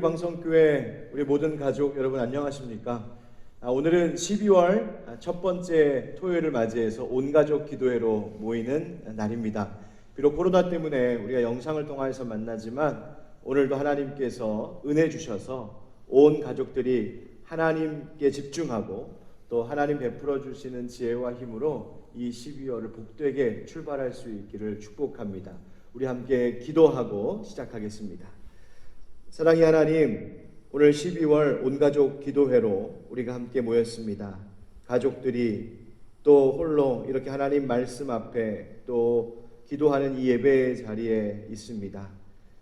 광성교회 우리 모든 가족 여러분 안녕하십니까? 오늘은 12월 첫 번째 토요일을 맞이해서 온가족 기도회로 모이는 날입니다. 비록 코로나 때문에 우리가 영상을 통해서 만나지만 오늘도 하나님께서 은혜 주셔서 온 가족들이 하나님께 집중하고 또 하나님 베풀어 주시는 지혜와 힘으로 이 12월을 복되게 출발할 수 있기를 축복합니다. 우리 함께 기도하고 시작하겠습니다. 사랑의 하나님, 오늘 12월 온가족 기도회로 우리가 함께 모였습니다. 가족들이 또 홀로 이렇게 하나님 말씀 앞에 또 기도하는 이 예배 자리에 있습니다.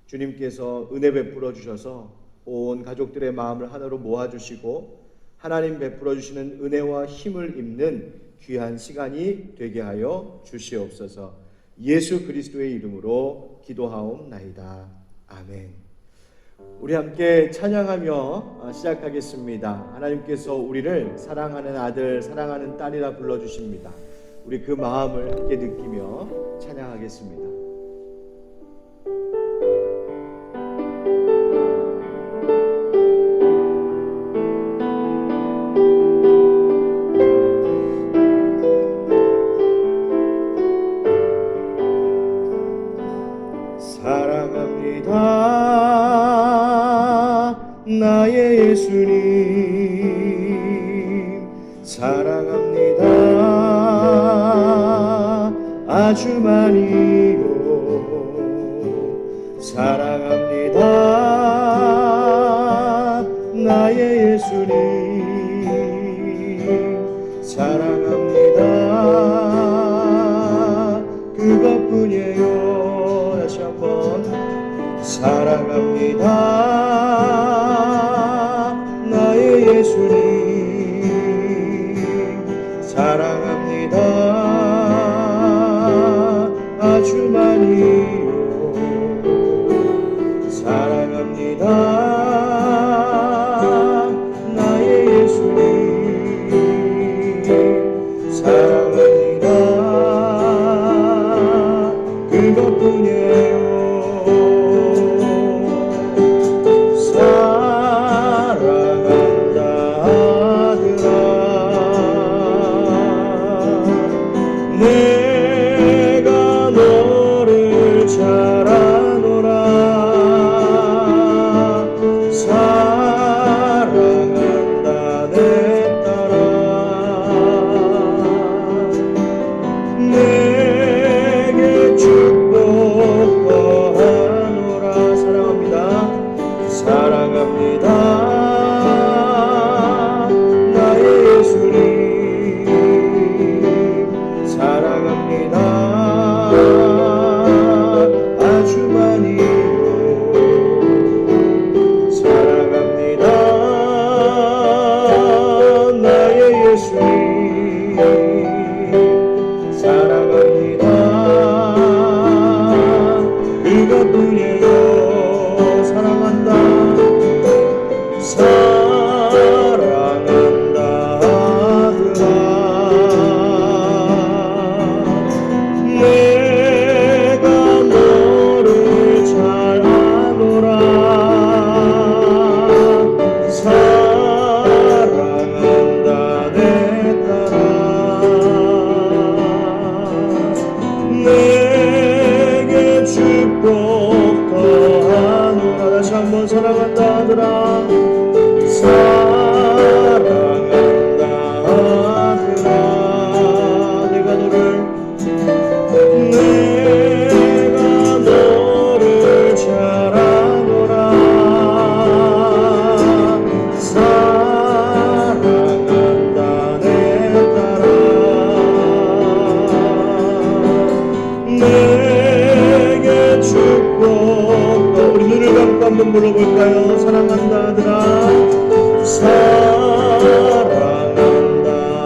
주님께서 은혜 베풀어 주셔서 온 가족들의 마음을 하나로 모아주시고 하나님 베풀어 주시는 은혜와 힘을 입는 귀한 시간이 되게 하여 주시옵소서. 예수 그리스도의 이름으로 기도하옵나이다. 아멘. 우리 함께 찬양하며 시작하겠습니다. 하나님께서 우리를 사랑하는 아들, 사랑하는 딸이라 불러주십니다. 우리 그 마음을 함께 느끼며 찬양하겠습니다. 나의 예수님 사랑합니다. 아주 많이요 사랑합니다. 나의 예수님 사랑합니다. 그것뿐이에요. 다시 한번 사랑합니다. 예수님 사랑합니다. 아주 많이요 사랑합니다. 나의 예수님 사랑합니다. 그것뿐이에요. 내가 너를 잘 아노라. 사랑한다 내 딸아. 내게 축복 더하노라. 사랑합니다. 사랑합니다. 나의 예수님 사랑합니다. 아주 많이요 사랑합니다. 나의 예수님 사랑합니다. 그것뿐이에요. 사랑한다. 사랑한다 아들아. 사랑한다 아들아. 내가 너를 잘 아노라. 사랑한다 내 딸아. 내게 축복. 우리 눈을 감고 한번 불러볼까요? 사랑한다 아들아. 사랑한다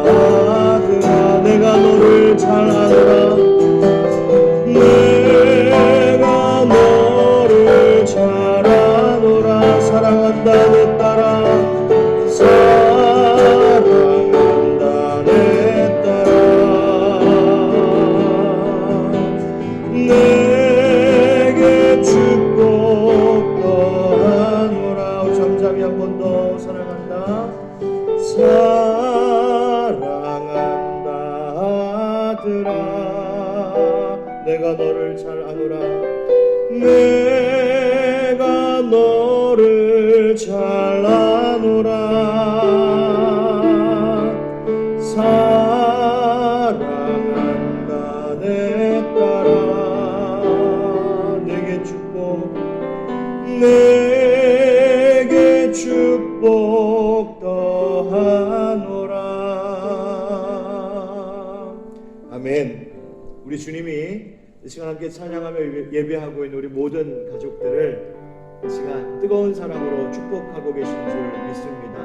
아들아. 내가 너를 잘 아노라. 내가 너를 잘 아노라. 사랑한다 내 딸아. 사랑한다 내 딸아. 내게 축복 더하노라. 우리 내가 너를 잘 아노라. 내가 너를 잘 아노라. 사랑한다 내 딸아. 내게 축복 더하노라. 아멘. 우리 주님이 이 시간 함께 찬양하며 예배하고 있는 우리 모든 가족들을 이 시간 뜨거운 사랑으로 축복하고 계신 줄 믿습니다.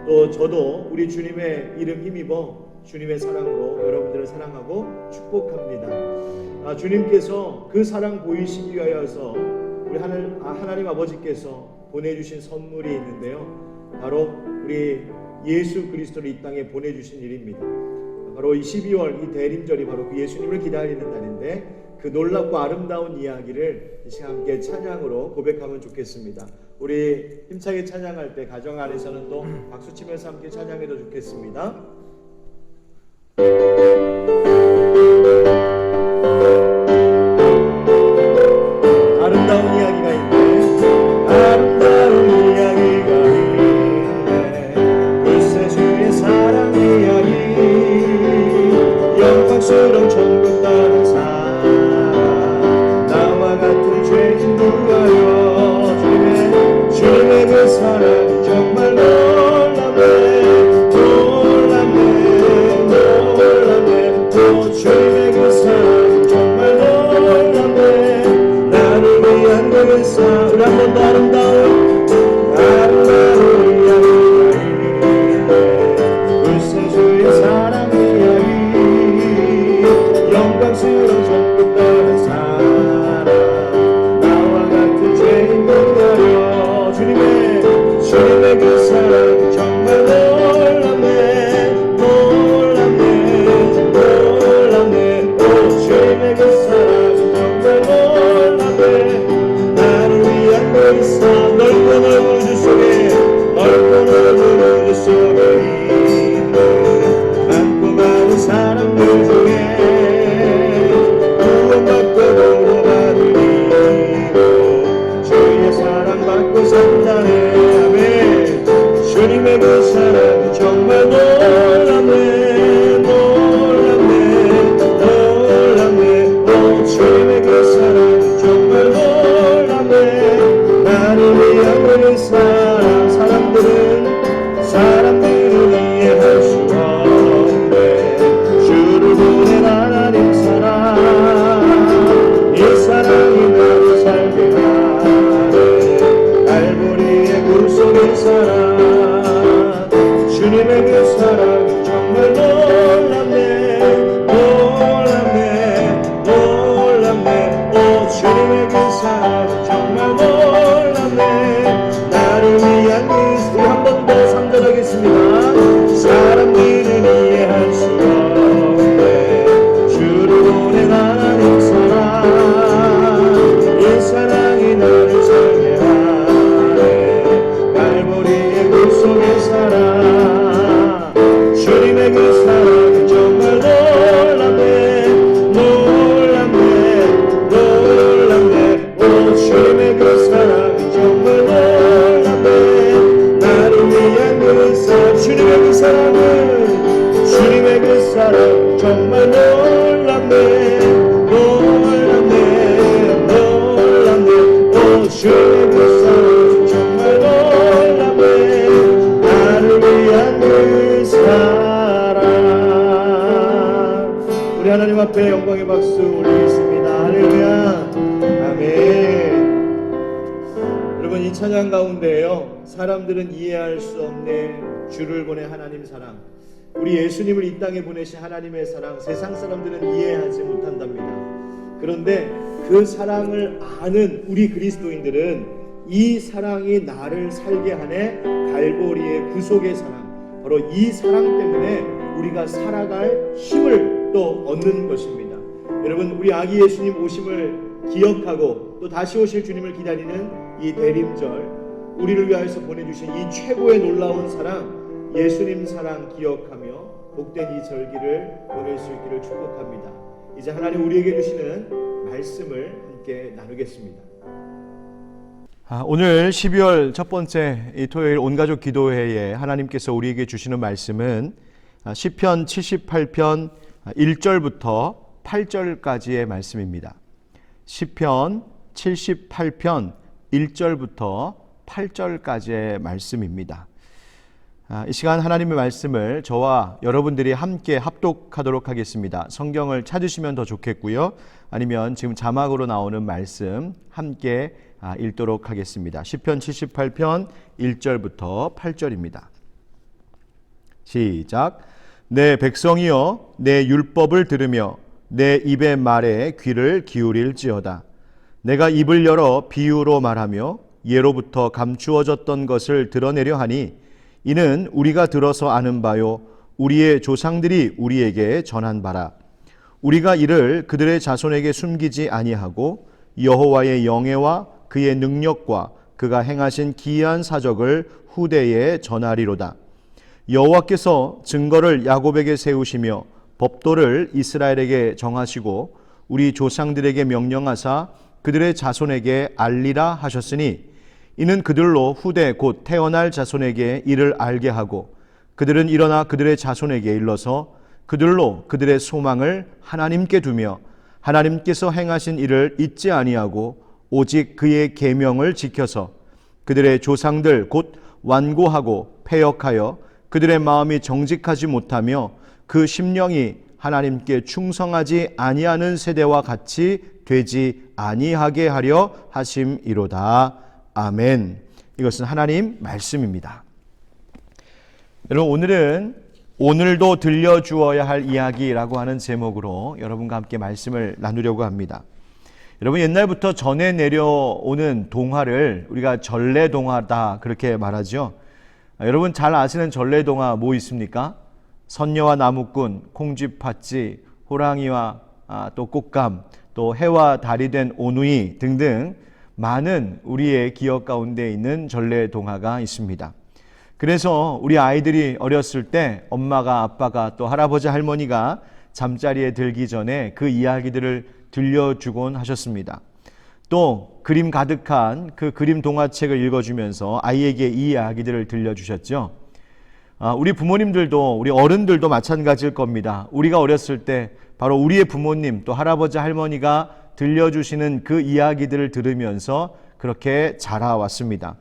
또 저도 우리 주님의 이름 힘입어 주님의 사랑으로 여러분들을 사랑하고 축복합니다. 주님께서 그 사랑 보이시기 위하여서 우리 하나님 아버지께서 보내주신 선물이 있는데요, 바로 우리 예수 그리스도를 이 땅에 보내주신 일입니다. 바로 이 12월 이 대림절이 바로 그 예수님을 기다리는 날인데, 그 놀랍고 아름다운 이야기를 이 시간 함께 찬양으로 고백하면 좋겠습니다. 우리 힘차게 찬양할 때 가정 안에서는 또 박수 치면서 함께 찬양해도 좋겠습니다. 아름다운 이야기가 있네. 아름다운 이야기가 있네. 불세주의 사랑 이야기. 영광스러운 천국 가는 사람, 나와 같은 죄인 구하여 주님의 그 사랑이 정말 놀랍네. 오 주님의 그 사랑이 정말 놀랍네. 나를 위한 그 사랑. 우리 한 번 더 아름다운 이야기가 있네. 불세주의 사랑 이야기. 영광스러운 천국 가는 사람, 나와 같은 죄인 구하여 주님의 그 사랑이 정말 놀랍네. 오 주님의 그 사랑이 정말 놀랍네. 나를 위한 그 사랑. 넓고 넓은 우주 속에 있는 많고 많은 사람들 중에 구원받고 구원받으리고 주의 사랑받고 산다네. 아멘. 주님의 그 사랑이 정말 놀랍네. 오 주님의 그 사랑이 정말 놀랍네. 나를 위한 그 사랑. 사람들은 이해할 수 없네. 주를 보낸 하나님 사랑, 이 사랑이 나를 살게 하네. 갈보리의 구속의 사랑, 주님의 그 사랑이 정말 놀랍네. 오 주님의 그 사랑이 정말 놀랍네. 나를 위한 그 사랑. 한 번 더 상전하겠습니다. 사람들은 이해할 수 없네. 주를 보낸 하나님 사랑, 이 사랑이 나를 살게 하네. 갈보리의 구속의 사랑, 주님의 그 사랑이 정말 놀랍네. 오 주님의 그 사랑이 정말 놀랍네. 나를 위한 그 사랑. 주님의 그 사랑은, 주님의 그 사랑 정말 놀랍네. 오 주님의 그 사랑 정말 놀랍네. 나를 위한 그 사랑. 우리 하나님 앞에 영광의 박수 올리겠습니다. 할렐루야. 아멘. 여러분, 이 찬양 가운데에요, 사람들은 이해할 수 없네. 주를 보낸 하나님 사랑, 우리 예수님을 이 땅에 보내신 하나님의 사랑, 세상 사람들은 이해하지 못한답니다. 그런데 그 사랑을 아는 우리 그리스도인들은 이 사랑이 나를 살게 하네. 갈보리의 구속의 사랑, 바로 이 사랑 때문에 우리가 살아갈 힘을 또 얻는 것입니다. 여러분, 우리 아기 예수님 오심을 기억하고 또 다시 오실 주님을 기다리는 이 대림절, 우리를 위하여서 보내주신 이 최고의 놀라운 사랑, 예수님 사랑 기억하며 복된 이 절기를 보낼 수 있기를 축복합니다. 이제 하나님 우리에게 주시는 말씀을 함께 나누겠습니다. 오늘 12월 첫 번째 이 토요일 온가족 기도회에 하나님께서 우리에게 주시는 말씀은 시편 78편 1절부터 8절까지의 말씀입니다. 시편 78편 1절부터 8절까지의 말씀입니다. 이 시간 하나님의 말씀을 저와 여러분들이 함께 합독하도록 하겠습니다. 성경을 찾으시면 더 좋겠고요. 아니면 지금 자막으로 나오는 말씀 함께 읽도록 하겠습니다. 시편 78편 1절부터 8절입니다. 시작. 내 백성이여 내 율법을 들으며 내 입의 말에 귀를 기울일지어다. 내가 입을 열어 비유로 말하며 예로부터 감추어졌던 것을 드러내려 하니 이는 우리가 들어서 아는 바요 우리의 조상들이 우리에게 전한 바라. 우리가 이를 그들의 자손에게 숨기지 아니하고 여호와의 영예와 그의 능력과 그가 행하신 기이한 사적을 후대에 전하리로다. 여호와께서 증거를 야곱에게 세우시며 법도를 이스라엘에게 정하시고 우리 조상들에게 명령하사 그들의 자손에게 알리라 하셨으니 이는 그들로 후대 곧 태어날 자손에게 이를 알게 하고 그들은 일어나 그들의 자손에게 일러서 그들로 그들의 소망을 하나님께 두며 하나님께서 행하신 일을 잊지 아니하고 오직 그의 계명을 지켜서 그들의 조상들 곧 완고하고 패역하여 그들의 마음이 정직하지 못하며 그 심령이 하나님께 충성하지 아니하는 세대와 같이 되지 아니하게 하려 하심이로다. 아멘. 이것은 하나님 말씀입니다. 여러분, 오늘은 오늘도 들려주어야 할 이야기라고 하는 제목으로 여러분과 함께 말씀을 나누려고 합니다. 여러분, 옛날부터 전해 내려오는 동화를 우리가 전래동화다 그렇게 말하죠. 여러분 잘 아시는 전래동화 뭐 있습니까? 선녀와 나무꾼, 콩쥐팥쥐, 호랑이와 또 꽃감, 또 해와 달이 된 오누이 등등 많은 우리의 기억 가운데 있는 전래동화가 있습니다. 그래서 우리 아이들이 어렸을 때 엄마가 아빠가 또 할아버지 할머니가 잠자리에 들기 전에 그 이야기들을 들려주곤 하셨습니다. 또 그림 가득한 그 그림 동화책을 읽어주면서 아이에게 이 이야기들을 들려주셨죠. 우리 부모님들도 우리 어른들도 마찬가지일 겁니다. 우리가 어렸을 때 바로 우리의 부모님 또 할아버지 할머니가 들려주시는 그 이야기들을 들으면서 그렇게 자라왔습니다.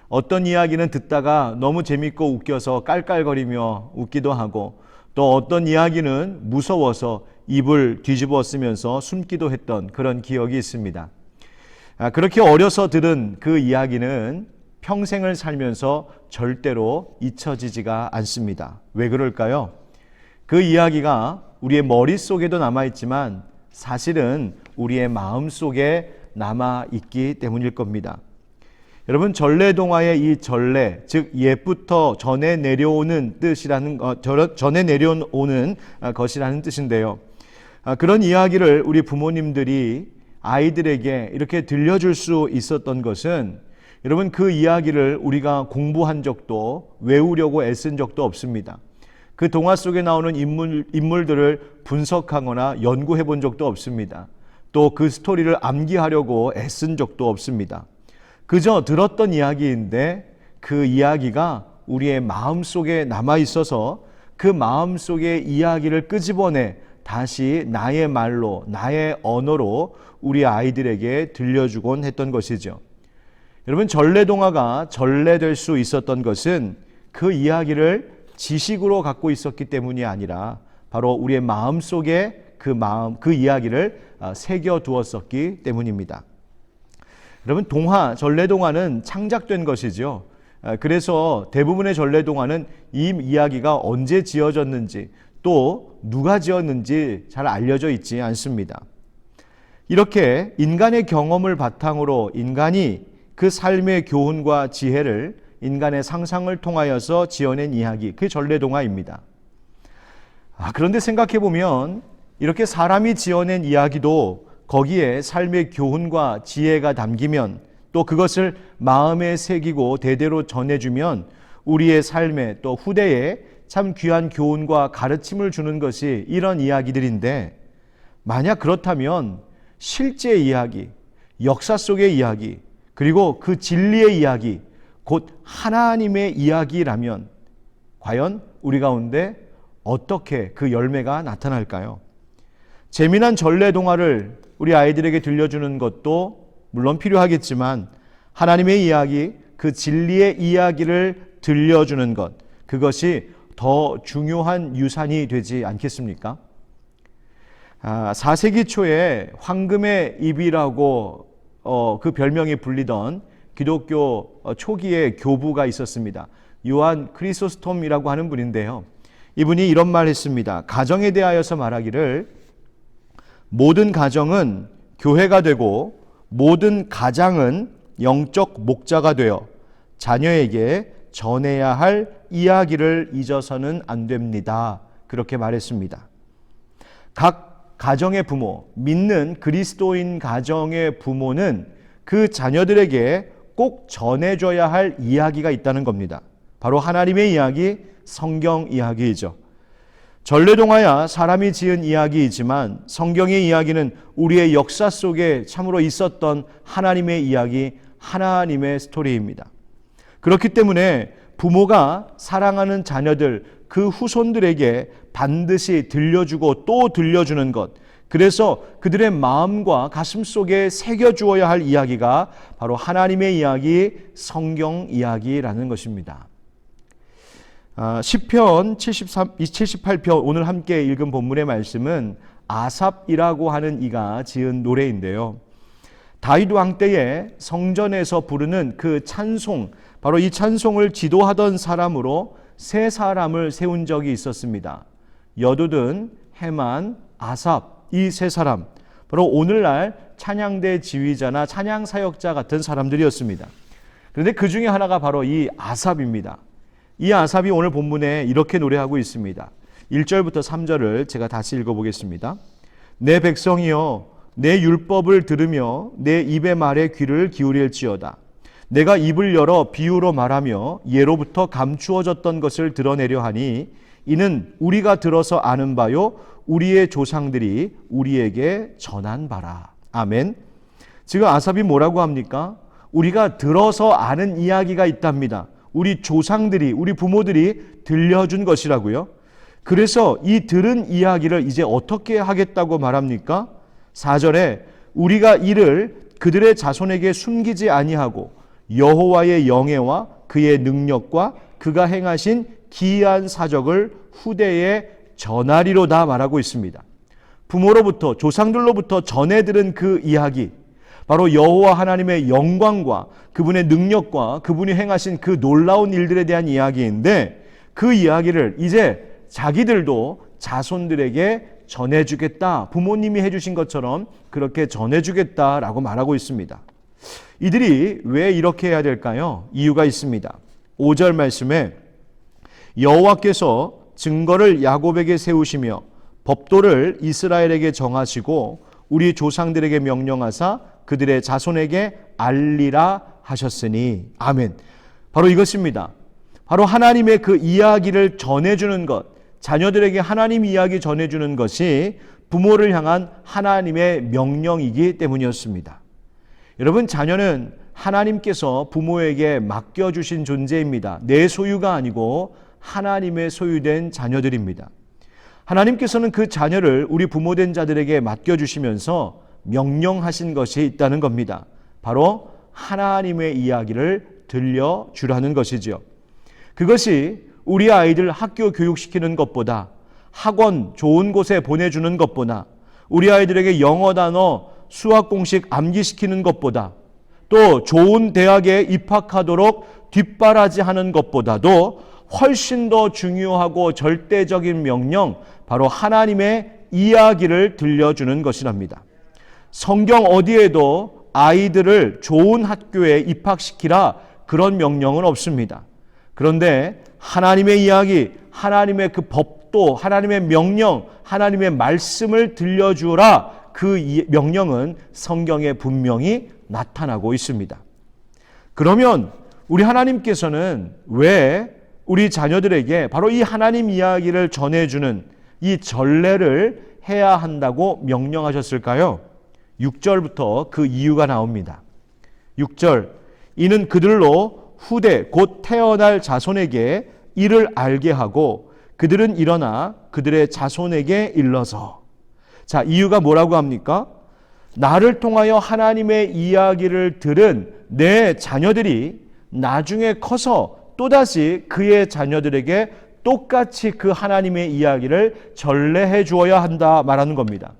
어떤 이야기는 듣다가 너무 재밌고 웃겨서 깔깔거리며 웃기도 하고 또 어떤 이야기는 무서워서 입을 뒤집어 쓰면서 숨기도 했던 그런 기억이 있습니다. 그렇게 어려서 들은 그 이야기는 평생을 살면서 절대로 잊혀지지가 않습니다. 왜 그럴까요? 그 이야기가 우리의 머릿속에도 남아있지만 사실은 우리의 마음속에 남아있기 때문일 겁니다. 여러분, 전래동화의 이 전래, 즉 옛부터 전해 내려오는 전해 내려오는 것이라는 뜻인데요. 그런 이야기를 우리 부모님들이 아이들에게 이렇게 들려줄 수 있었던 것은 여러분 그 이야기를 우리가 공부한 적도 외우려고 애쓴 적도 없습니다. 그 동화 속에 나오는 인물들을 분석하거나 연구해 본 적도 없습니다. 또 그 스토리를 암기하려고 애쓴 적도 없습니다. 그저 들었던 이야기인데 그 이야기가 우리의 마음속에 남아 있어서 그 마음속의 이야기를 끄집어내 다시 나의 말로 나의 언어로 우리 아이들에게 들려주곤 했던 것이죠. 여러분, 전래동화가 전래될 수 있었던 것은 그 이야기를 지식으로 갖고 있었기 때문이 아니라 바로 우리의 마음속에 그 이야기를 새겨두었었기 때문입니다. 여러분, 전래동화는 창작된 것이죠. 그래서 대부분의 전래동화는 이 이야기가 언제 지어졌는지 또 누가 지었는지 잘 알려져 있지 않습니다. 이렇게 인간의 경험을 바탕으로 인간이 그 삶의 교훈과 지혜를 인간의 상상을 통하여서 지어낸 이야기, 그게 전래동화입니다. 그런데 생각해보면 이렇게 사람이 지어낸 이야기도 거기에 삶의 교훈과 지혜가 담기면 또 그것을 마음에 새기고 대대로 전해주면 우리의 삶에 또 후대에 참 귀한 교훈과 가르침을 주는 것이 이런 이야기들인데 만약 그렇다면 실제 이야기, 역사 속의 이야기, 그리고 그 진리의 이야기, 곧 하나님의 이야기라면 과연 우리 가운데 어떻게 그 열매가 나타날까요? 재미난 전래 동화를 우리 아이들에게 들려주는 것도 물론 필요하겠지만 하나님의 이야기, 그 진리의 이야기를 들려주는 것, 그것이 더 중요한 유산이 되지 않겠습니까? 4세기 초에 황금의 입이라고 그 별명이 불리던 기독교 초기의 교부가 있었습니다. 요한 크리소스톰이라고 하는 분인데요. 이분이 이런 말 했습니다. 가정에 대하여서 말하기를 모든 가정은 교회가 되고 모든 가장은 영적 목자가 되어 자녀에게 전해야 할 이야기를 잊어서는 안 됩니다. 그렇게 말했습니다. 각 가정의 부모, 믿는 그리스도인 가정의 부모는 그 자녀들에게 꼭 전해줘야 할 이야기가 있다는 겁니다. 바로 하나님의 이야기, 성경 이야기이죠. 전래동화야 사람이 지은 이야기이지만 성경의 이야기는 우리의 역사 속에 참으로 있었던 하나님의 이야기, 하나님의 스토리입니다. 그렇기 때문에 부모가 사랑하는 자녀들, 그 후손들에게 반드시 들려주고 또 들려주는 것, 그래서 그들의 마음과 가슴 속에 새겨주어야 할 이야기가 바로 하나님의 이야기, 성경 이야기라는 것입니다. 시편 78편 오늘 함께 읽은 본문의 말씀은 아삽이라고 하는 이가 지은 노래인데요. 다윗 왕 때에 성전에서 부르는 그 찬송, 바로 이 찬송을 지도하던 사람으로 세 사람을 세운 적이 있었습니다. 여두둔, 헤만, 아삽, 이 세 사람, 바로 오늘날 찬양대 지휘자나 찬양 사역자 같은 사람들이었습니다. 그런데 그 중에 하나가 바로 이 아삽입니다. 이 아삽이 오늘 본문에 이렇게 노래하고 있습니다. 1절부터 3절을 제가 다시 읽어보겠습니다. 내 백성이여 내 율법을 들으며 내 입의 말에 귀를 기울일지어다. 내가 입을 열어 비유로 말하며 예로부터 감추어졌던 것을 드러내려 하니 이는 우리가 들어서 아는 바요 우리의 조상들이 우리에게 전한 바라. 아멘. 지금 아삽이 뭐라고 합니까? 우리가 들어서 아는 이야기가 있답니다. 우리 조상들이, 우리 부모들이 들려준 것이라고요. 그래서 이 들은 이야기를 이제 어떻게 하겠다고 말합니까? 4절에 우리가 이를 그들의 자손에게 숨기지 아니하고 여호와의 영예와 그의 능력과 그가 행하신 기이한 사적을 후대에 전하리로다 말하고 있습니다. 부모로부터, 조상들로부터 전해 들은 그 이야기, 바로 여호와 하나님의 영광과 그분의 능력과 그분이 행하신 그 놀라운 일들에 대한 이야기인데, 그 이야기를 이제 자기들도 자손들에게 전해주겠다, 부모님이 해주신 것처럼 그렇게 전해주겠다라고 말하고 있습니다. 이들이 왜 이렇게 해야 될까요? 이유가 있습니다. 5절 말씀에 여호와께서 증거를 야곱에게 세우시며 법도를 이스라엘에게 정하시고 우리 조상들에게 명령하사 그들의 자손에게 알리라 하셨으니. 아멘. 바로 이것입니다. 바로 하나님의 그 이야기를 전해주는 것, 자녀들에게 하나님 이야기 전해주는 것이 부모를 향한 하나님의 명령이기 때문이었습니다. 여러분, 자녀는 하나님께서 부모에게 맡겨주신 존재입니다. 내 소유가 아니고 하나님의 소유된 자녀들입니다. 하나님께서는 그 자녀를 우리 부모된 자들에게 맡겨주시면서 명령하신 것이 있다는 겁니다. 바로 하나님의 이야기를 들려주라는 것이죠. 그것이 우리 아이들 학교 교육시키는 것보다, 학원 좋은 곳에 보내주는 것보다, 우리 아이들에게 영어 단어, 수학 공식 암기시키는 것보다, 또 좋은 대학에 입학하도록 뒷바라지하는 것보다도 훨씬 더 중요하고 절대적인 명령, 바로 하나님의 이야기를 들려주는 것이랍니다. 성경 어디에도 아이들을 좋은 학교에 입학시키라, 그런 명령은 없습니다. 그런데 하나님의 이야기, 하나님의 그 법도, 하나님의 명령, 하나님의 말씀을 들려주라, 그 명령은 성경에 분명히 나타나고 있습니다. 그러면 우리 하나님께서는 왜 우리 자녀들에게 바로 이 하나님 이야기를 전해주는 이 전례를 해야 한다고 명령하셨을까요? 6절부터 그 이유가 나옵니다. 6절, 이는 그들로 후대 곧 태어날 자손에게 이를 알게 하고 그들은 일어나 그들의 자손에게 일러서. 자, 이유가 뭐라고 합니까? 나를 통하여 하나님의 이야기를 들은 내 자녀들이 나중에 커서 또다시 그의 자녀들에게 똑같이 그 하나님의 이야기를 전래해 주어야 한다 말하는 겁니다.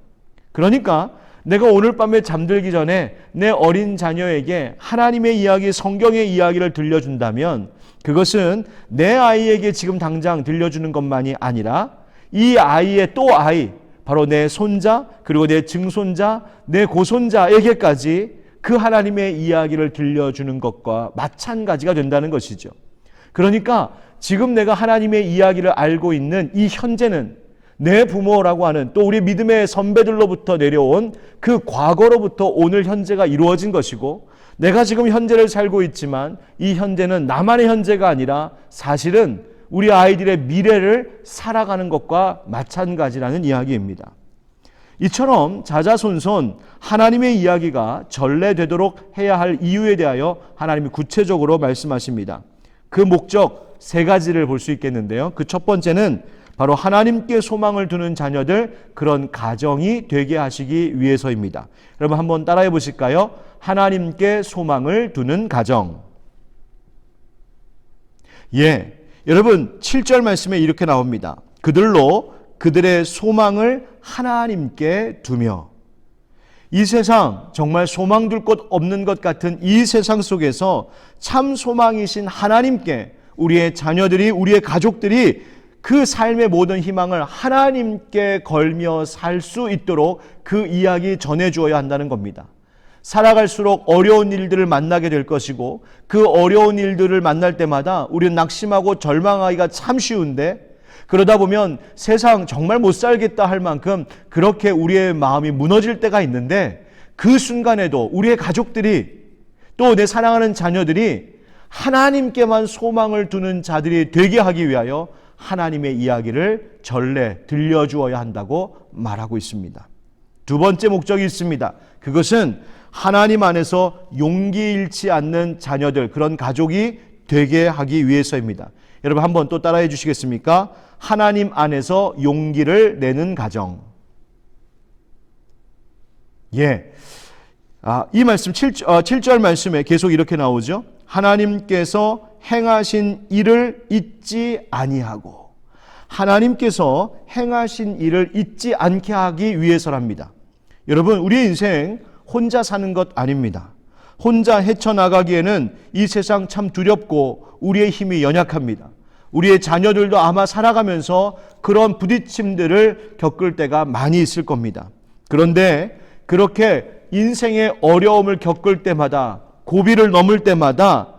그러니까 내가 오늘 밤에 잠들기 전에 내 어린 자녀에게 하나님의 이야기, 성경의 이야기를 들려준다면 그것은 내 아이에게 지금 당장 들려주는 것만이 아니라 이 아이의 또 아이, 바로 내 손자, 그리고 내 증손자, 내 고손자에게까지 그 하나님의 이야기를 들려주는 것과 마찬가지가 된다는 것이죠. 그러니까 지금 내가 하나님의 이야기를 알고 있는 이 현재는 내 부모라고 하는 또 우리 믿음의 선배들로부터 내려온 그 과거로부터 오늘 현재가 이루어진 것이고, 내가 지금 현재를 살고 있지만 이 현재는 나만의 현재가 아니라 사실은 우리 아이들의 미래를 살아가는 것과 마찬가지라는 이야기입니다. 이처럼 자자손손 하나님의 이야기가 전래되도록 해야 할 이유에 대하여 하나님이 구체적으로 말씀하십니다. 그 목적 세 가지를 볼 수 있겠는데요. 그 첫 번째는 바로 하나님께 소망을 두는 자녀들, 그런 가정이 되게 하시기 위해서입니다. 여러분 한번 따라해 보실까요? 하나님께 소망을 두는 가정. 예, 여러분 7절 말씀에 이렇게 나옵니다. 그들로 그들의 소망을 하나님께 두며. 이 세상, 정말 소망 둘 곳 없는 것 같은 이 세상 속에서 참 소망이신 하나님께 우리의 자녀들이, 우리의 가족들이 그 삶의 모든 희망을 하나님께 걸며 살 수 있도록 그 이야기 전해주어야 한다는 겁니다. 살아갈수록 어려운 일들을 만나게 될 것이고, 그 어려운 일들을 만날 때마다 우리는 낙심하고 절망하기가 참 쉬운데, 그러다 보면 세상 정말 못 살겠다 할 만큼 그렇게 우리의 마음이 무너질 때가 있는데, 그 순간에도 우리의 가족들이, 또 내 사랑하는 자녀들이 하나님께만 소망을 두는 자들이 되게 하기 위하여 하나님의 이야기를 전래 들려주어야 한다고 말하고 있습니다. 두 번째 목적이 있습니다. 그것은 하나님 안에서 용기 잃지 않는 자녀들, 그런 가족이 되게 하기 위해서입니다. 여러분 한번 또 따라해 주시겠습니까? 하나님 안에서 용기를 내는 가정. 예. 이 말씀 7절 말씀에 계속 이렇게 나오죠. 하나님께서 행하신 일을 잊지 아니하고. 하나님께서 행하신 일을 잊지 않게 하기 위해서랍니다. 여러분, 우리의 인생 혼자 사는 것 아닙니다. 혼자 헤쳐나가기에는 이 세상 참 두렵고 우리의 힘이 연약합니다. 우리의 자녀들도 아마 살아가면서 그런 부딪힘들을 겪을 때가 많이 있을 겁니다. 그런데 그렇게 인생의 어려움을 겪을 때마다, 고비를 넘을 때마다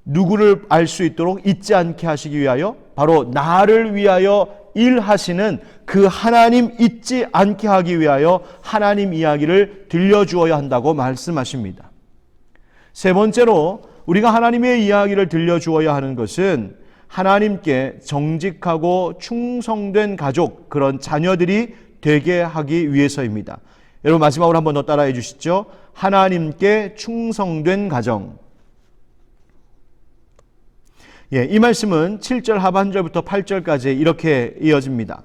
누구를 알 수 있도록 잊지 않게 하시기 위하여 바로 나를 위하여 일하시는 그 하나님 잊지 않게 하기 위하여 하나님 이야기를 들려주어야 한다고 말씀하십니다. 세 번째로 우리가 하나님의 이야기를 들려주어야 하는 것은 하나님께 정직하고 충성된 가족, 그런 자녀들이 되게 하기 위해서입니다. 여러분 마지막으로 한 번 더 따라해 주시죠. 하나님께 충성된 가정. 예, 이 말씀은 7절 하반절부터 8절까지 이렇게 이어집니다.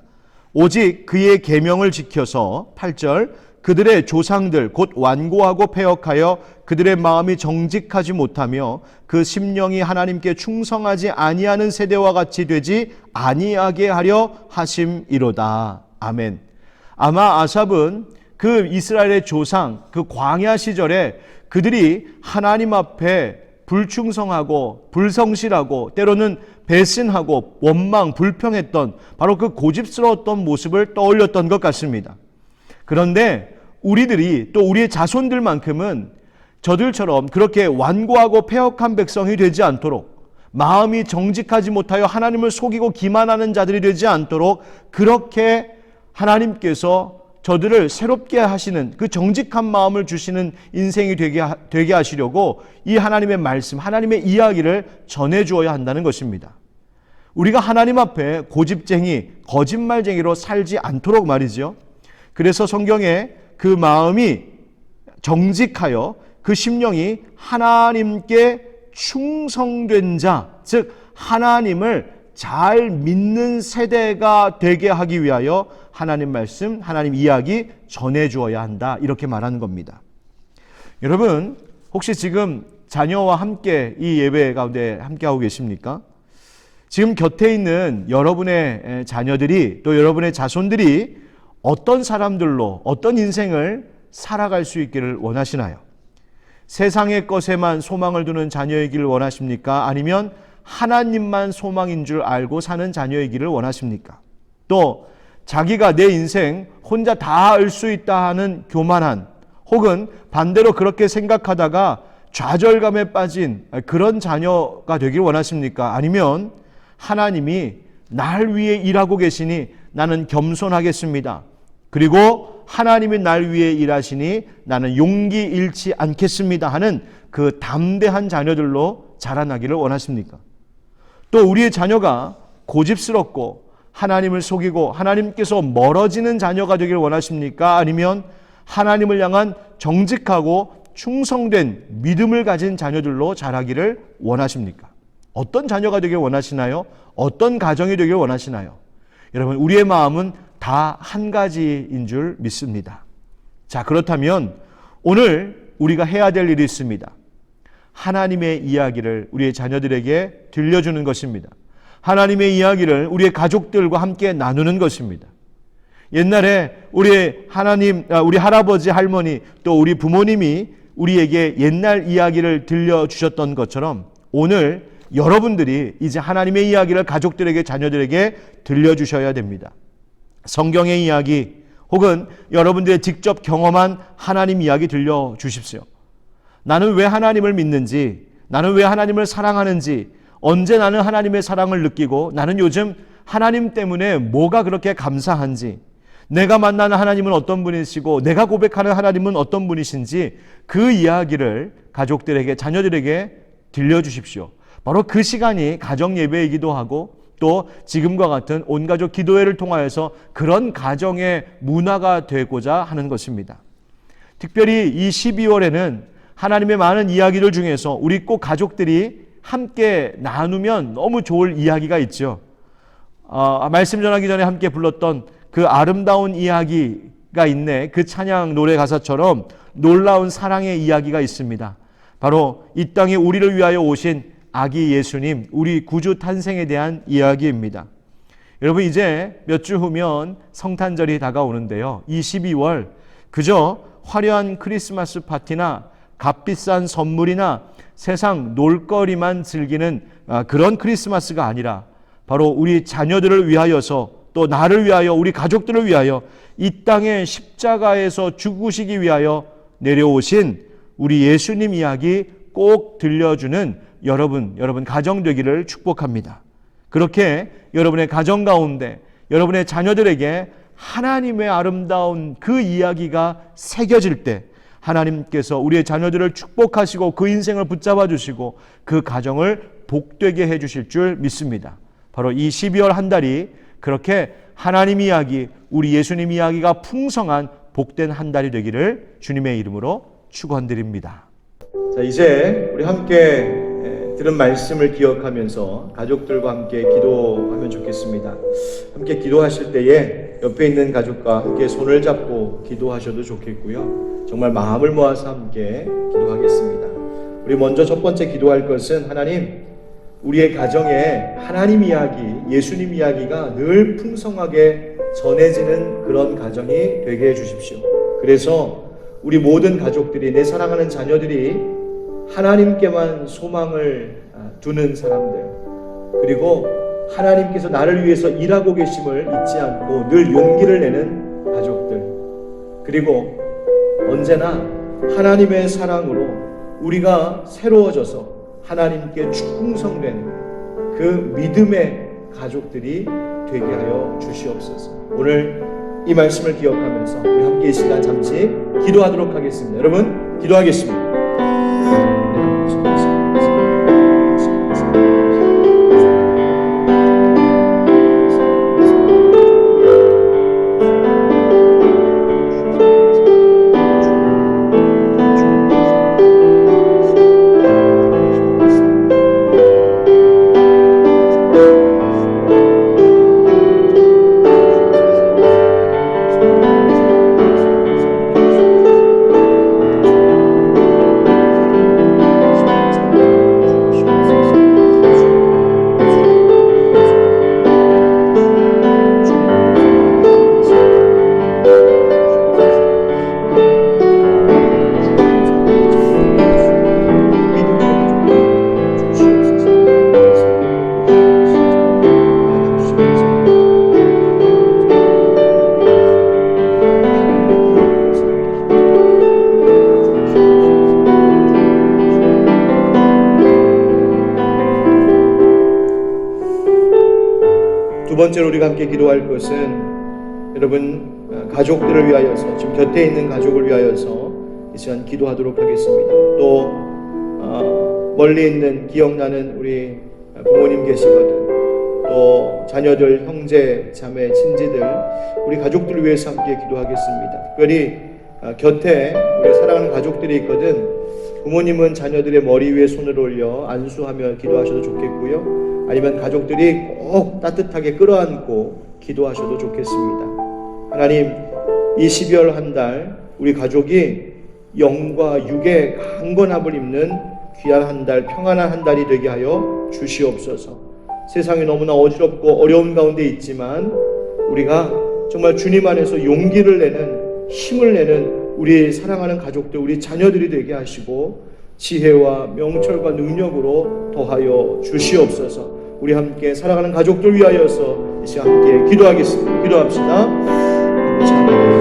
오직 그의 계명을 지켜서 8절 그들의 조상들 곧 완고하고 패역하여 그들의 마음이 정직하지 못하며 그 심령이 하나님께 충성하지 아니하는 세대와 같이 되지 아니하게 하려 하심이로다. 아멘. 아마 아삽은 그 이스라엘의 조상, 그 광야 시절에 그들이 하나님 앞에 불충성하고 불성실하고 때로는 배신하고 원망, 불평했던 바로 그 고집스러웠던 모습을 떠올렸던 것 같습니다. 그런데 우리들이 또 우리의 자손들만큼은 저들처럼 그렇게 완고하고 패역한 백성이 되지 않도록, 마음이 정직하지 못하여 하나님을 속이고 기만하는 자들이 되지 않도록 그렇게 하나님께서 저들을 새롭게 하시는 그 정직한 마음을 주시는 인생이 되게 하시려고 이 하나님의 말씀, 하나님의 이야기를 전해주어야 한다는 것입니다. 우리가 하나님 앞에 고집쟁이, 거짓말쟁이로 살지 않도록 말이죠. 그래서 성경에 그 마음이 정직하여 그 심령이 하나님께 충성된 자, 즉 하나님을 잘 믿는 세대가 되게 하기 위하여 하나님 말씀, 하나님 이야기 전해주어야 한다, 이렇게 말하는 겁니다. 여러분, 혹시 지금 자녀와 함께 이 예배 가운데 함께하고 계십니까? 지금 곁에 있는 여러분의 자녀들이, 또 여러분의 자손들이 어떤 사람들로, 어떤 인생을 살아갈 수 있기를 원하시나요? 세상의 것에만 소망을 두는 자녀이기를 원하십니까? 아니면 하나님만 소망인 줄 알고 사는 자녀이기를 원하십니까? 또 자기가 내 인생 혼자 다 알 수 있다 하는 교만한, 혹은 반대로 그렇게 생각하다가 좌절감에 빠진 그런 자녀가 되길 원하십니까? 아니면 하나님이 날 위해 일하고 계시니 나는 겸손하겠습니다, 그리고 하나님이 날 위해 일하시니 나는 용기 잃지 않겠습니다 하는 그 담대한 자녀들로 자라나기를 원하십니까? 또 우리의 자녀가 고집스럽고 하나님을 속이고 하나님께서 멀어지는 자녀가 되기를 원하십니까? 아니면 하나님을 향한 정직하고 충성된 믿음을 가진 자녀들로 자라기를 원하십니까? 어떤 자녀가 되길 원하시나요? 어떤 가정이 되길 원하시나요? 여러분, 우리의 마음은 다 한 가지인 줄 믿습니다. 자, 그렇다면 오늘 우리가 해야 될 일이 있습니다. 하나님의 이야기를 우리의 자녀들에게 들려주는 것입니다. 하나님의 이야기를 우리의 가족들과 함께 나누는 것입니다. 옛날에 우리 할아버지, 할머니, 또 우리 부모님이 우리에게 옛날 이야기를 들려주셨던 것처럼 오늘 여러분들이 이제 하나님의 이야기를 가족들에게, 자녀들에게 들려주셔야 됩니다. 성경의 이야기, 혹은 여러분들의 직접 경험한 하나님 이야기 들려주십시오. 나는 왜 하나님을 믿는지, 나는 왜 하나님을 사랑하는지, 언제 나는 하나님의 사랑을 느끼고 나는 요즘 하나님 때문에 뭐가 그렇게 감사한지, 내가 만나는 하나님은 어떤 분이시고 내가 고백하는 하나님은 어떤 분이신지 그 이야기를 가족들에게, 자녀들에게 들려주십시오. 바로 그 시간이 가정 예배이기도 하고, 또 지금과 같은 온가족 기도회를 통하여서 그런 가정의 문화가 되고자 하는 것입니다. 특별히 이 12월에는 하나님의 많은 이야기들 중에서 우리 꼭 가족들이 함께 나누면 너무 좋을 이야기가 있죠. 말씀 전하기 전에 함께 불렀던 그 아름다운 이야기가 있네, 그 찬양 노래 가사처럼 놀라운 사랑의 이야기가 있습니다. 바로 이 땅에 우리를 위하여 오신 아기 예수님, 우리 구주 탄생에 대한 이야기입니다. 여러분, 이제 몇 주 후면 성탄절이 다가오는데요, 이 12월 그저 화려한 크리스마스 파티나 값비싼 선물이나 세상 놀거리만 즐기는 그런 크리스마스가 아니라 바로 우리 자녀들을 위하여서, 또 나를 위하여, 우리 가족들을 위하여 이 땅의 십자가에서 죽으시기 위하여 내려오신 우리 예수님 이야기 꼭 들려주는 여러분 가정 되기를 축복합니다. 그렇게 여러분의 가정 가운데 여러분의 자녀들에게 하나님의 아름다운 그 이야기가 새겨질 때 하나님께서 우리의 자녀들을 축복하시고 그 인생을 붙잡아 주시고 그 가정을 복되게 해 주실 줄 믿습니다. 바로 이 12월 한 달이 그렇게 하나님 이야기, 우리 예수님 이야기가 풍성한 복된 한 달이 되기를 주님의 이름으로 축원드립니다. 자, 이제 우리 함께 들은 말씀을 기억하면서 가족들과 함께 기도하면 좋겠습니다. 함께 기도하실 때에 옆에 있는 가족과 함께 손을 잡고 기도하셔도 좋겠고요. 정말 마음을 모아서 함께 기도하겠습니다. 우리 먼저 첫 번째 기도할 것은, 하나님, 우리의 가정에 하나님 이야기, 예수님 이야기가 늘 풍성하게 전해지는 그런 가정이 되게 해주십시오. 그래서 우리 모든 가족들이, 내 사랑하는 자녀들이 하나님께만 소망을 두는 사람들, 그리고 하나님께서 나를 위해서 일하고 계심을 잊지 않고 늘 용기를 내는 가족들, 그리고 언제나 하나님의 사랑으로 우리가 새로워져서 하나님께 충성되는 그 믿음의 가족들이 되게 하여 주시옵소서. 오늘 이 말씀을 기억하면서 우리 함께 이 시간 잠시 기도하도록 하겠습니다. 여러분, 기도하겠습니다. 번째로 우리가 함께 기도할 것은 여러분 가족들을 위하여서, 지금 곁에 있는 가족을 위하여서 이 시간 기도하도록 하겠습니다. 또 멀리 있는 기억나는 우리 부모님 계시거든, 또 자녀들, 형제, 자매, 친지들, 우리 가족들을 위해서 함께 기도하겠습니다. 특별히 곁에 우리 사랑하는 가족들이 있거든, 부모님은 자녀들의 머리 위에 손을 올려 안수하며 기도하셔도 좋겠고요, 아니면 가족들이 꼭 따뜻하게 끌어안고 기도하셔도 좋겠습니다. 하나님, 이 12월 한 달 우리 가족이 영과 육의 강건함을 입는 귀한 한 달, 평안한 한 달이 되게 하여 주시옵소서. 세상이 너무나 어지럽고 어려운 가운데 있지만 우리가 정말 주님 안에서 용기를 내는, 힘을 내는 우리 사랑하는 가족들, 우리 자녀들이 되게 하시고 지혜와 명철과 능력으로 더하여 주시옵소서. 우리 함께 사랑하는 가족들 위하여서 이 시간 함께 기도하겠습니다. 기도합시다. 아버지 하나님,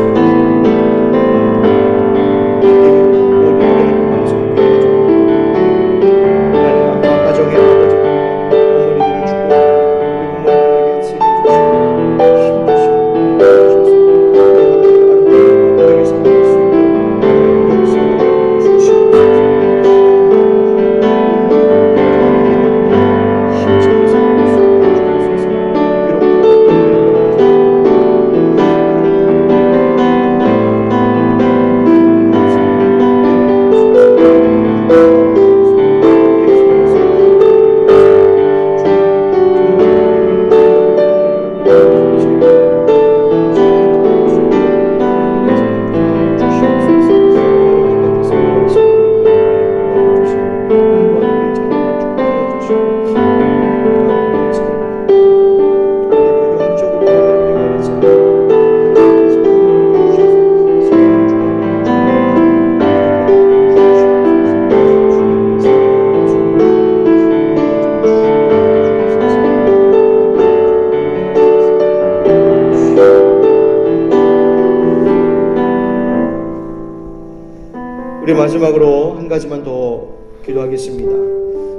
우리 마지막으로 한 가지만 더 기도하겠습니다.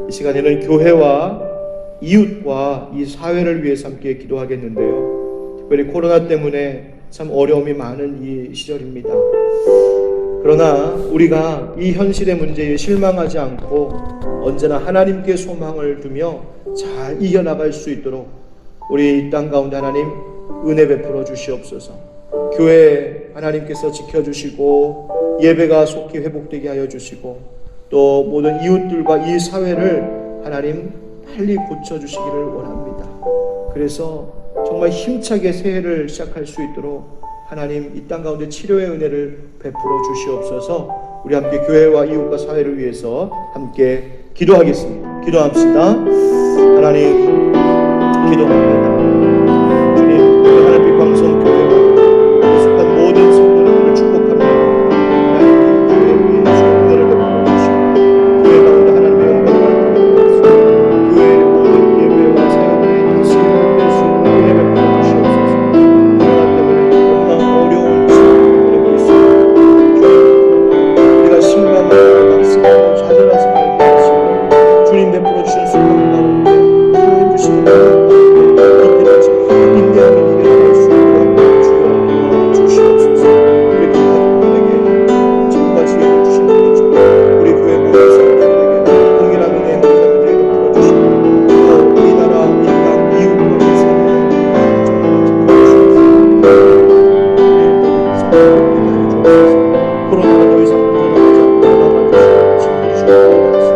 이 시간에는 교회와 이웃과 이 사회를 위해서 함께 기도하겠는데요, 특별히 코로나 때문에 참 어려움이 많은 이 시절입니다. 그러나 우리가 이 현실의 문제에 실망하지 않고 언제나 하나님께 소망을 두며 잘 이겨나갈 수 있도록 우리 이 땅 가운데 하나님 은혜 베풀어 주시옵소서. 교회 하나님께서 지켜주시고 예배가 속히 회복되게 하여 주시고 또 모든 이웃들과 이 사회를 하나님 빨리 고쳐주시기를 원합니다. 그래서 정말 힘차게 새해를 시작할 수 있도록 하나님 이 땅 가운데 치료의 은혜를 베풀어 주시옵소서. 우리 함께 교회와 이웃과 사회를 위해서 함께 기도하겠습니다. 기도합시다. 하나님 기도합니다. 주님, 우리 하늘빛 광성 교회가 속한 모든 성도들을 축복합니다. 하나님 교회를 위해 은혜를 베풀어 주시고 교회 가운데 하나님의 영광을 드리옵소서. 교회의 모든 예배와 사역들이 다시 회복될 수 있는 은혜 베풀어 주시옵소서. 코로나 때문에 너무나 어려운 시간을 보내고 있습니다. 주님, 우리가 실망하고 낙심하고 좌절하지 말게 하시고 주님 베풀어 주신 순간 가운데 하나님 주시는 이때까지 인내하는 이겨낼 수 있도록 주여 주시옵소서. 우리 그 가족들에게 정과 지혜를 주시는 것처럼 우리 교회 모든 사람들에게 동일한 은혜의 물량을 베풀어 주시고 또 이 나라, 이 땅, 이웃과 이 사회를 정말 지켜주시옵소서. 코로나가 더 이상 퍼져나가지 않고 막아주시옵소서. 모든 사람들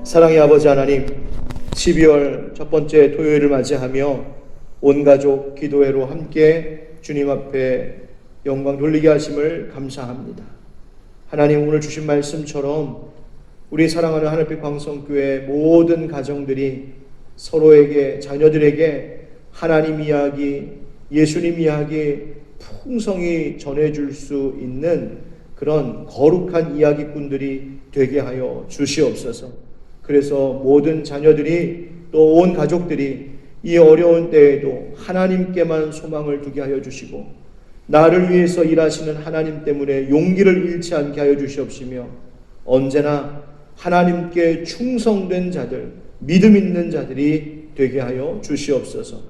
사랑의 아버지 하나님, 12월 첫 번째 토요일을 맞이하며 온 가족 기도회로 함께 주님 앞에 영광 돌리게 하심을 감사합니다. 하나님, 오늘 주신 말씀처럼 우리 사랑하는 하늘빛 광성교회 모든 가정들이 서로에게, 자녀들에게 하나님 이야기, 예수님 이야기 풍성히 전해줄 수 있는 그런 거룩한 이야기꾼들이 되게 하여 주시옵소서. 그래서 모든 자녀들이 또 온 가족들이 이 어려운 때에도 하나님께만 소망을 두게 하여 주시고 나를 위해서 일하시는 하나님 때문에 용기를 잃지 않게 하여 주시옵시며 언제나 하나님께 충성된 자들, 믿음 있는 자들이 되게 하여 주시옵소서.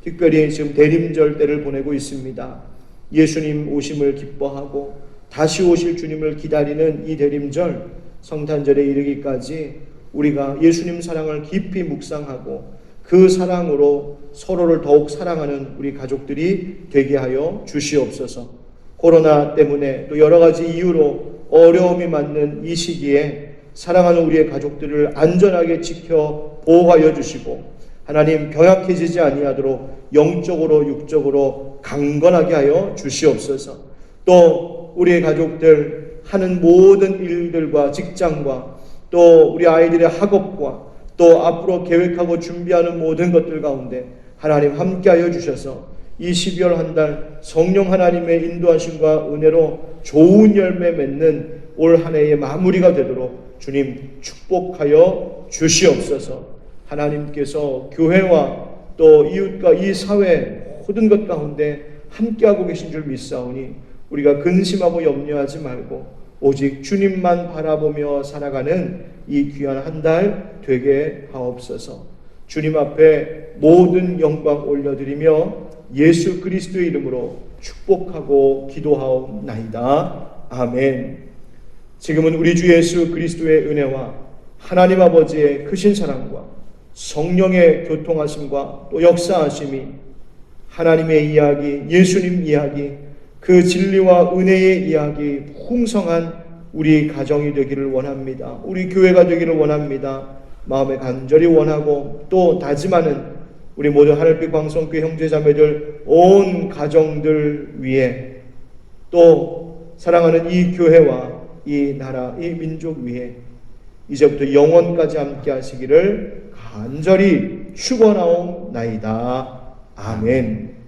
특별히 지금 대림절 때를 보내고 있습니다. 예수님 오심을 기뻐하고 다시 오실 주님을 기다리는 이 대림절 성탄절에 이르기까지 우리가 예수님 사랑을 깊이 묵상하고 그 사랑으로 서로를 더욱 사랑하는 우리 가족들이 되게 하여 주시옵소서. 코로나 때문에 또 여러 가지 이유로 어려움이 많은 이 시기에 사랑하는 우리의 가족들을 안전하게 지켜 보호하여 주시고 하나님 병약해지지 아니하도록 영적으로 육적으로 강건하게 하여 주시옵소서. 또 우리의 가족들 하는 모든 일들과 직장과 또 우리 아이들의 학업과 또 앞으로 계획하고 준비하는 모든 것들 가운데 하나님 함께하여 주셔서 이 12월 한 달 성령 하나님의 인도하심과 은혜로 좋은 열매 맺는 올 한 해의 마무리가 되도록 주님 축복하여 주시옵소서. 하나님께서 교회와 또 이웃과 이 사회 모든 것 가운데 함께하고 계신 줄 믿사오니 우리가 근심하고 염려하지 말고 오직 주님만 바라보며 살아가는 이 귀한 한 달 되게 하옵소서. 주님 앞에 모든 영광 올려드리며 예수 그리스도의 이름으로 축복하고 기도하옵나이다. 아멘. 지금은 우리 주 예수 그리스도의 은혜와 하나님 아버지의 크신 사랑과 성령의 교통하심과 또 역사하심이 하나님의 이야기, 예수님 이야기, 그 진리와 은혜의 이야기 풍성한 우리 가정이 되기를 원합니다. 우리 교회가 되기를 원합니다. 마음에 간절히 원하고 또 다짐하는 우리 모든 하늘빛 광성교회 형제자매들 온 가정들 위해 또 사랑하는 이 교회와 이 나라, 이 민족 위해 이제부터 영원까지 함께 하시기를 간절히 축원하옵나이다. 아멘.